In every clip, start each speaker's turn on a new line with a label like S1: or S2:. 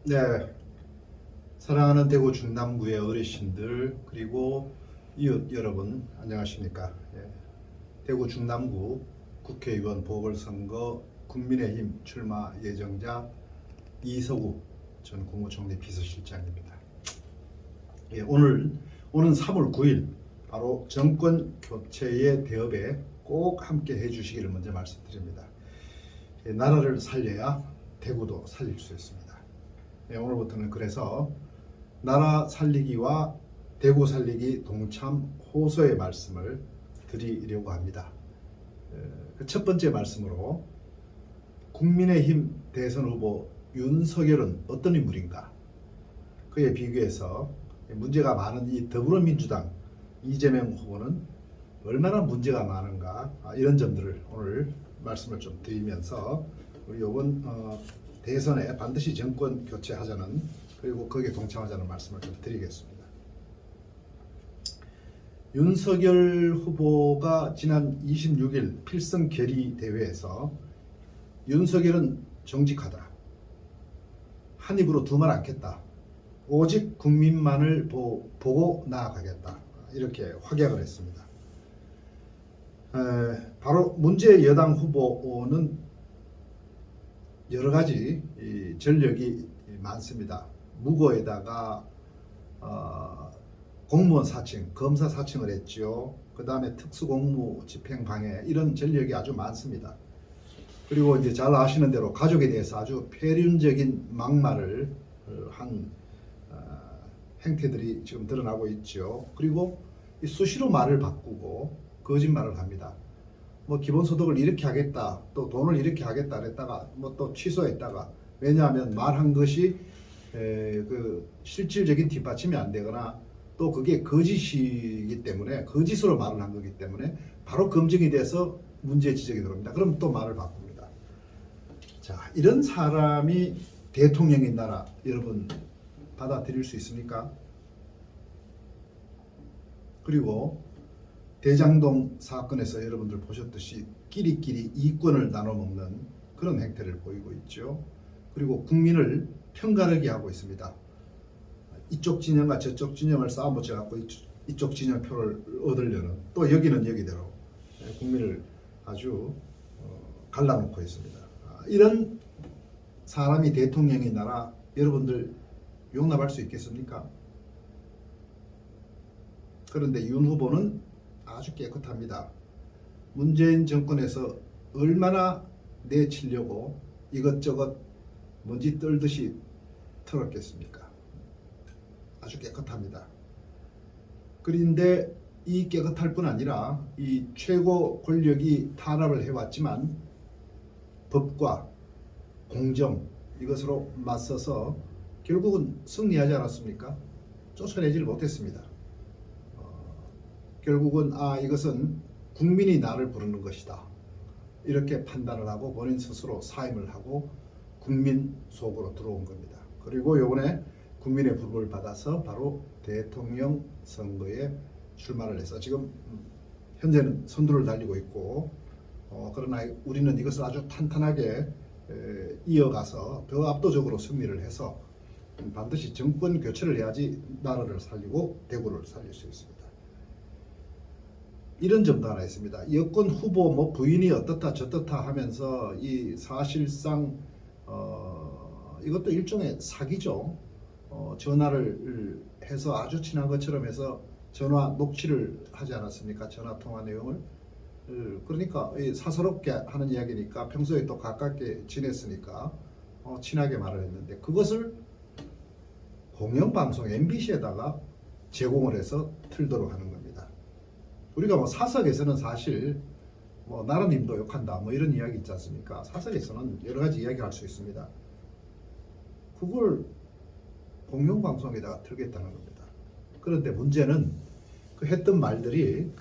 S1: 네, 사랑하는 대구 중남구의 어르신들 그리고 이웃 여러분 안녕하십니까? 대구 중남구 국회의원 보궐선거 국민의힘 출마 예정자 이서구 전 국무총리 비서실장입니다. 오는 3월 9일 바로 정권 교체의 대업에 꼭 함께 해주시기를 먼저 말씀드립니다. 나라를 살려야 대구도 살릴 수 있습니다. 오늘부터는 그래서 나라 살리기와 대구 살리기 동참 호소의 말씀을 드리려고 합니다. 첫 번째 말씀으로 국민의힘 대선 후보 윤석열은 어떤 인물인가? 그에 비교해서 문제가 많은 이 더불어민주당 이재명 후보는 얼마나 문제가 많은가, 이런 점들을 오늘 말씀을 좀 드리면서 우리 이번 대선에 반드시 정권 교체하자는, 그리고 거기에 동참하자는 말씀을 좀 드리겠습니다. 윤석열 후보가 지난 26일 필승 결의 대회에서 윤석열은 정직하다, 한 입으로 두 말 않겠다, 오직 국민만을 보고 나아가겠다, 이렇게 확약을 했습니다. 바로 문제 여당 후보는 여러 가지 전력이 많습니다. 무고에다가 공무원 사칭, 검사 사칭을 했죠. 그 다음에 특수공무 집행방해, 이런 전력이 아주 많습니다. 그리고 이제 잘 아시는 대로 가족에 대해서 아주 폐륜적인 막말을 한 행태들이 지금 드러나고 있죠. 그리고 수시로 말을 바꾸고 거짓말을 합니다. 뭐 기본소득을 이렇게 하겠다, 또 돈을 이렇게 하겠다 그랬다가 뭐 또 취소했다가, 왜냐하면 말한 것이 그 실질적인 뒷받침이 안 되거나 또 그게 거짓이기 때문에, 거짓으로 말을 한 거기 때문에 바로 검증이 돼서 문제 지적이 들어옵니다. 그럼 또 말을 바꿉니다. 자, 이런 사람이 대통령인 나라 여러분 받아들일 수 있습니까? 그리고 대장동 사건에서 여러분들 보셨듯이 끼리끼리 이권을 나눠 먹는 그런 행태를 보이고 있죠. 그리고 국민을 편가르게 하고 있습니다. 이쪽 진영과 저쪽 진영을 싸움 붙여갖고 이쪽 진영 표를 얻으려는, 또 여기는 여기대로 국민을 아주 갈라놓고 있습니다. 이런 사람이 대통령인 나라 여러분들 용납할 수 있겠습니까? 그런데 윤 후보는 아주 깨끗합니다. 문재인 정권에서 얼마나 내치려고 이것저것 먼지 떨듯이 털었겠습니까? 아주 깨끗합니다. 그런데 이 깨끗할 뿐 아니라 이 최고 권력이 탄압을 해왔지만 법과 공정, 이것으로 맞서서 결국은 승리하지 않았습니까? 쫓아내지를 못했습니다. 결국은 이것은 국민이 나를 부르는 것이다, 이렇게 판단을 하고 본인 스스로 사임을 하고 국민 속으로 들어온 겁니다. 그리고 이번에 국민의 부름을 받아서 바로 대통령 선거에 출마를 해서 지금 현재는 선두를 달리고 있고, 그러나 우리는 이것을 아주 탄탄하게 이어가서 더 압도적으로 승리를 해서 반드시 정권 교체를 해야지 나라를 살리고 대구를 살릴 수 있습니다. 이런 점도 하나 있습니다. 여권 후보 뭐 부인이 어떻다 저떻다 하면서 이 사실상 이것도 일종의 사기죠. 전화를 해서 아주 친한 것처럼 해서 전화 녹취를 하지 않았습니까? 전화 통화 내용을. 그러니까 사서롭게 하는 이야기니까 평소에 또 가깝게 지냈으니까 친하게 말을 했는데, 그것을 공영방송 MBC에다가 제공을 해서 틀도록 하는 겁니다. 우리가 뭐 사석에서는 사실 뭐 나라님도 욕한다 뭐 이런 이야기 있지 않습니까? 사석에서는 여러 가지 이야기 할 수 있습니다. 그걸 공영방송에다가 틀겠다는 겁니다. 그런데 문제는 그 했던 말들이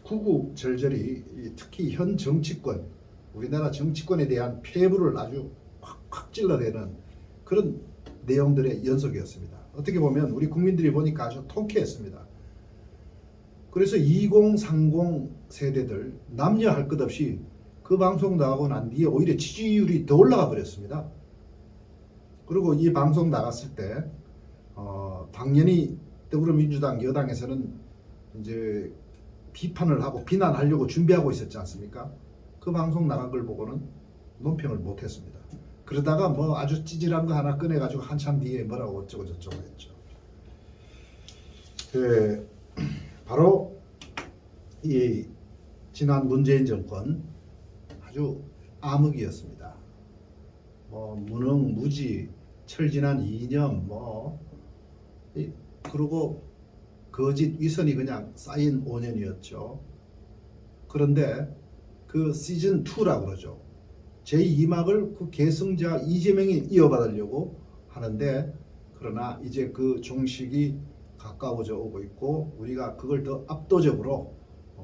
S1: 구구절절히 특히 현 정치권, 우리나라 정치권에 대한 폐부를 아주 콱콱 찔러대는 그런 내용들의 연속이었습니다. 어떻게 보면 우리 국민들이 보니까 아주 통쾌했습니다. 그래서 2030 세대들 남녀 할 것 없이 그 방송 나가고 난 뒤에 오히려 지지율이 더 올라가 버렸습니다. 그리고 이 방송 나갔을 때 당연히 더불어민주당 여당에서는 이제 비판을 하고 비난하려고 준비하고 있었지 않습니까? 그 방송 나간 걸 보고는 논평을 못했습니다. 그러다가 뭐 아주 찌질한 거 하나 꺼내가지고 한참 뒤에 뭐라고 어쩌고 저쩌고 했죠. 바로 이 지난 문재인 정권 아주 암흑이었습니다. 뭐 무능무지, 철진한 이념, 그리고 거짓 위선이 그냥 쌓인 5년이었죠. 그런데 그 시즌 2라고 그러죠. 제2막을 그 계승자 이재명이 이어받으려고 하는데, 그러나 이제 그 종식이 가까워져 오고 있고 우리가 그걸 더 압도적으로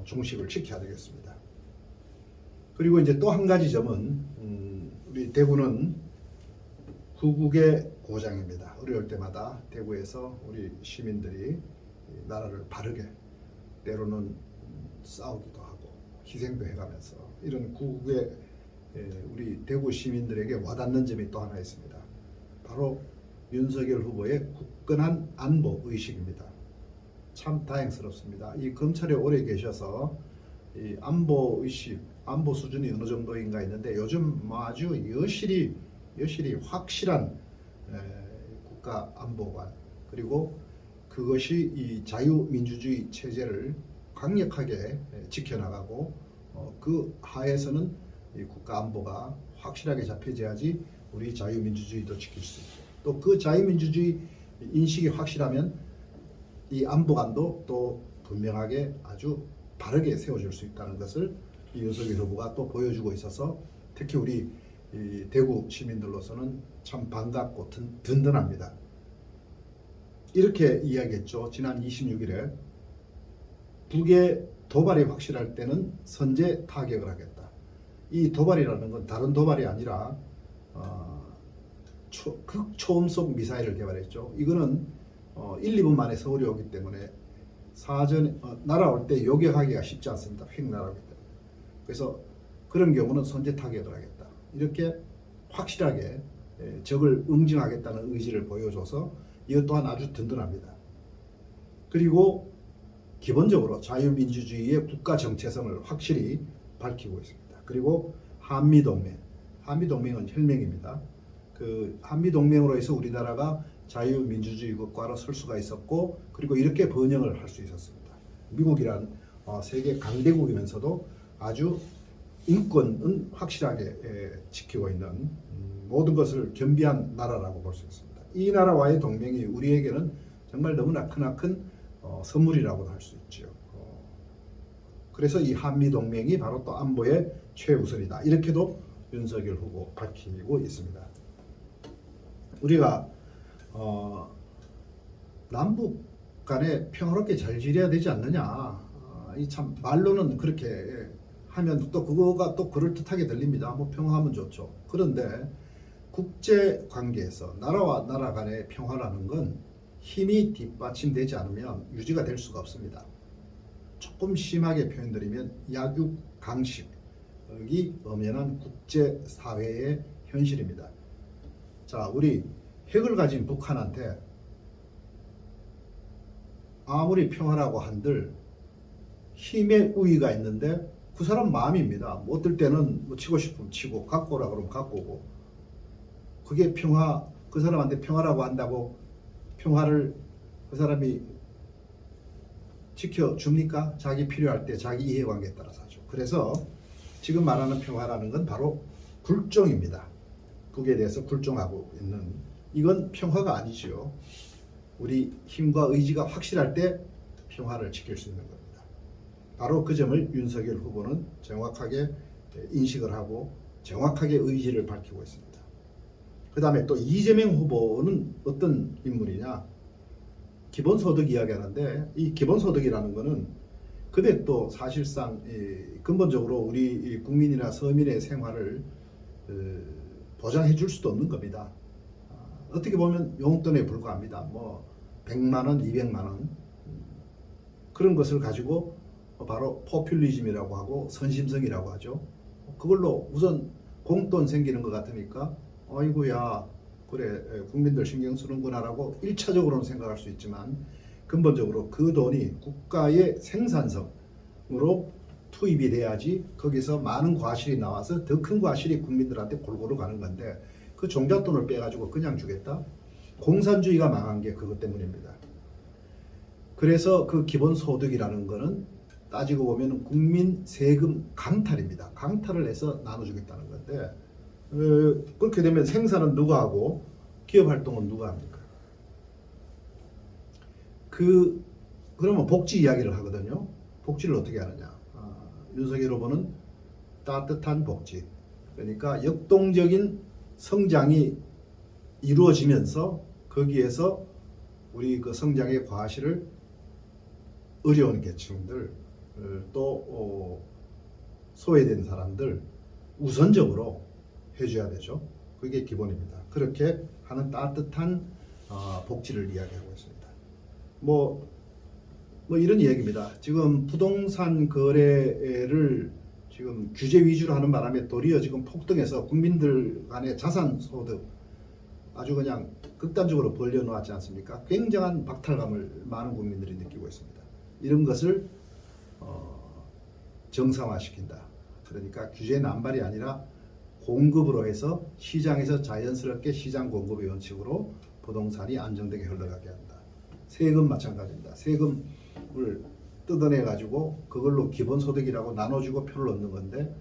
S1: 종식을 지켜야 되겠습니다. 그리고 이제 또 한 가지 점은 우리 대구는 후국의 고장입니다. 어려울 때마다 대구에서 우리 시민들이 나라를 바르게, 때로는 싸우기도 하고 희생도 해가면서 이런 구국의 우리 대구 시민들에게 와닿는 점이 또 하나 있습니다. 바로 윤석열 후보의 굳건한 안보 의식입니다. 참 다행스럽습니다. 이 검찰에 오래 계셔서 이 안보 의식, 안보 수준이 어느 정도인가 했는데 요즘 아주 여실히 확실한 국가 안보관, 그리고 그것이 이 자유민주주의 체제를 강력하게 지켜나가고 그 하에서는 이 국가 안보가 확실하게 잡혀져야지 우리 자유민주주의도 지킬 수 있고, 또 그 자유민주주의 인식이 확실하면 이 안보관도 또 분명하게 아주 바르게 세워질 수 있다는 것을 이 윤석열 후보가 또 보여주고 있어서 특히 우리 이 대구 시민들로서는 참 반갑고 든든합니다. 이렇게 이야기했죠. 지난 26일에 북의 도발이 확실할 때는 선제 타격을 하겠다. 이 도발이라는 건 다른 도발이 아니라 극초음속 미사일을 개발했죠. 이거는 1, 2분 만에 서울에 오기 때문에 사전 날아올 때 요격하기가 쉽지 않습니다. 휙 날아오기 때문에. 그래서 그런 경우는 선제 타격을 하겠다. 이렇게 확실하게 적을 응징하겠다는 의지를 보여줘서 이것 또한 아주 든든합니다. 그리고 기본적으로 자유민주주의의 국가 정체성을 확실히 밝히고 있습니다. 그리고 한미동맹, 한미동맹은 혈맹입니다. 그 한미동맹으로 해서 우리나라가 자유민주주의 국가로 설 수가 있었고, 그리고 이렇게 번영을 할 수 있었습니다. 미국이란 세계 강대국이면서도 아주 인권은 확실하게 지키고 있는 모든 것을 겸비한 나라라고 볼 수 있습니다. 이 나라와의 동맹이 우리에게는 정말 너무나 크나큰 선물이라고도 할 수 있죠. 그래서 이 한미동맹이 바로 또 안보의 최우선이다. 이렇게도 윤석열 후보 밝히고 있습니다. 우리가 남북 간에 평화롭게 잘 지내야 되지 않느냐. 이 참 말로는 그렇게 하면 또 그거가 또 그럴듯하게 들립니다. 뭐 평화하면 좋죠. 그런데 국제 관계에서 나라와 나라 간의 평화라는 건 힘이 뒷받침되지 않으면 유지가 될 수가 없습니다. 조금 심하게 표현드리면 약육강식이 엄연한 국제사회의 현실입니다. 자, 우리 핵을 가진 북한한테 아무리 평화라고 한들 힘의 우위가 있는데 그 사람 마음입니다. 뭐 어떨 때는 뭐 치고 싶으면 치고 갖고 오라 그러면 갖고 오고, 그게 평화, 그 사람한테 평화라고 한다고 평화를 그 사람이 지켜줍니까? 자기 필요할 때 자기 이해관계에 따라서 하죠. 그래서 지금 말하는 평화라는 건 바로 굴종입니다. 북에 대해서 굴종하고 있는, 이건 평화가 아니죠. 우리 힘과 의지가 확실할 때 평화를 지킬 수 있는 겁니다. 바로 그 점을 윤석열 후보는 정확하게 인식을 하고 정확하게 의지를 밝히고 있습니다. 그 다음에 또 이재명 후보는 어떤 인물이냐, 기본소득 이야기하는데 이 기본소득이라는 거는 근데 또 사실상 근본적으로 우리 국민이나 서민의 생활을 보장해 줄 수도 없는 겁니다. 어떻게 보면 용돈에 불과합니다. 뭐 100만 원, 200만 원 그런 것을 가지고 바로 포퓰리즘이라고 하고 선심성이라고 하죠. 그걸로 우선 공돈 생기는 것 같으니까 아이고야 그래 국민들 신경 쓰는구나라고 1차적으로는 생각할 수 있지만 근본적으로 그 돈이 국가의 생산성으로 투입이 돼야지 거기서 많은 과실이 나와서 더 큰 과실이 국민들한테 골고루 가는 건데 그 종잣돈을 빼가지고 그냥 주겠다? 공산주의가 망한 게 그것 때문입니다. 그래서 그 기본소득이라는 거는 따지고 보면 국민 세금 강탈입니다. 강탈을 해서 나눠주겠다는 건데 그렇게 되면 생산은 누가 하고 기업활동은 누가 합니까? 그러면 복지 이야기를 하거든요. 복지를 어떻게 하느냐? 윤석열 후보는 따뜻한 복지, 그러니까 역동적인 성장이 이루어지면서 거기에서 우리 그 성장의 과실을 어려운 계층들 또 소외된 사람들 우선적으로 해줘야 되죠. 그게 기본입니다. 그렇게 하는 따뜻한 복지를 이야기하고 있습니다. 뭐 이런 이야기입니다. 지금 부동산 거래를 지금 규제 위주로 하는 바람에 도리어 지금 폭등해서 국민들 간의 자산 소득 아주 그냥 극단적으로 벌려놓았지 않습니까? 굉장한 박탈감을 많은 국민들이 느끼고 있습니다. 이런 것을 정상화시킨다. 그러니까 규제 남발이 아니라 공급으로 해서 시장에서 자연스럽게 시장 공급의 원칙으로 부동산이 안정되게 흘러가게 한다. 세금 마찬가지입니다. 세금을 뜯어내 가지고 그걸로 기본소득이라고 나눠주고 표를 얻는 건데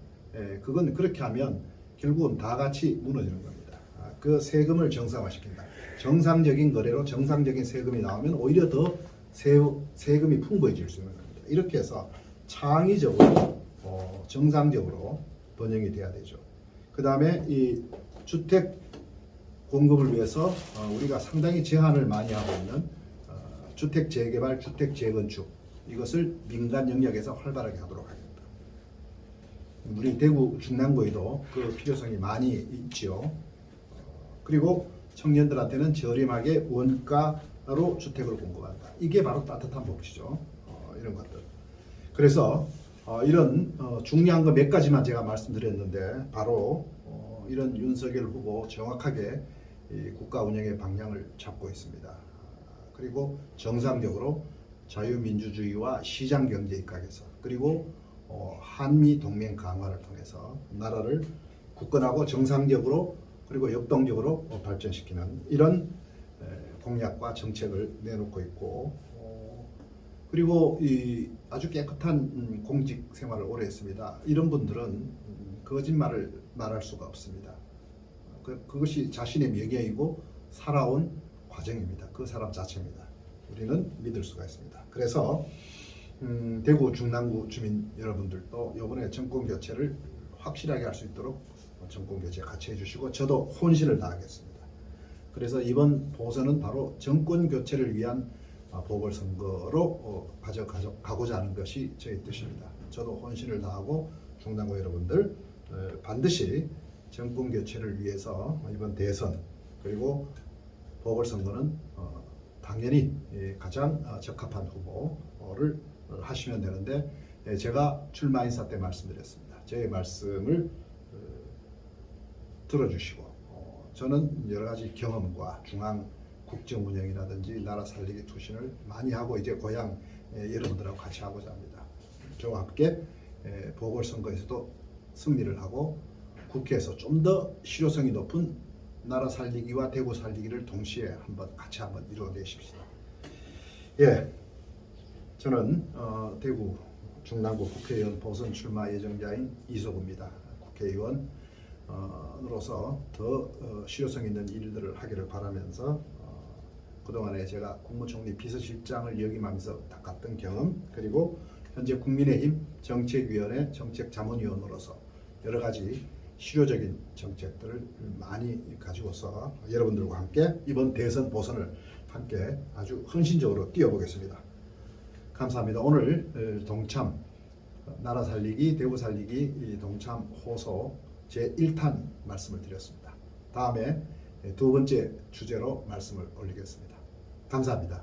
S1: 그건 그렇게 하면 결국은 다 같이 무너지는 겁니다. 그 세금을 정상화시킨다. 정상적인 거래로 정상적인 세금이 나오면 오히려 더 세금이 풍부해질 수 있는 겁니다. 이렇게 해서 창의적으로 정상적으로 번영이 돼야 되죠. 그 다음에 이 주택 공급을 위해서 우리가 상당히 제한을 많이 하고 있는 주택 재개발, 주택 재건축 이것을 민간 영역에서 활발하게 하도록 하겠다. 우리 대구 중랑구에도 그 필요성이 많이 있지요. 그리고 청년들한테는 저렴하게 원가로 주택을 공급한다. 이게 바로 따뜻한 복지죠. 이런 것들. 그래서 이런 중요한 거 몇 가지만 제가 말씀드렸는데 바로 이런 윤석열 후보 정확하게 이 국가 운영의 방향을 잡고 있습니다. 그리고 정상적으로 자유민주주의와 시장경제 입각에서 그리고 한미 동맹 강화를 통해서 나라를 굳건하고 정상적으로 그리고 역동적으로 발전시키는 이런 공약과 정책을 내놓고 있고 그리고 이 아주 깨끗한 공직 생활을 오래 했습니다. 이런 분들은 거짓말을 말할 수가 없습니다. 그것이 자신의 명예이고 살아온 과정입니다. 그 사람 자체입니다. 우리는 믿을 수가 있습니다. 그래서 대구 중랑구 주민 여러분들도 이번에 정권 교체를 확실하게 할 수 있도록 정권 교체 같이 해주시고 저도 혼신을 다하겠습니다. 그래서 이번 보선은 바로 정권 교체를 위한 보궐선거로 가고자 하는 것이 저희 뜻입니다. 저도 혼신을 다하고 중랑구 여러분들 반드시 정권 교체를 위해서 이번 대선 그리고 보궐선거는 당연히 가장 적합한 후보를 하시면 되는데 제가 출마 인사 때 말씀드렸습니다. 제 말씀을 들어주시고 저는 여러 가지 경험과 중앙 국정 운영이라든지 나라 살리기 투신을 많이 하고 이제 고향 여러분들하고 같이 하고자 합니다. 저와 함께 보궐선거에서도 승리를 하고 국회에서 좀 더 실효성이 높은 나라 살리기와 대구 살리기를 동시에 같이 한번 이루어내십시다. 예, 저는 대구 중랑구 국회의원 보선 출마 예정자인 이소구입니다. 국회의원으로서 더 실효성 있는 일들을 하기를 바라면서 그동안에 제가 국무총리 비서실장을 역임하면서 닦았던 경험 그리고 현재 국민의힘 정책위원회 정책자문위원으로서 여러 가지 실효적인 정책들을 많이 가지고서 여러분들과 함께 이번 대선 보선을 함께 아주 헌신적으로 뛰어보겠습니다. 감사합니다. 오늘 동참 나라 살리기 대구 살리기 동참 호소 제1탄 말씀을 드렸습니다. 다음에 두 번째 주제로 말씀을 올리겠습니다. 감사합니다.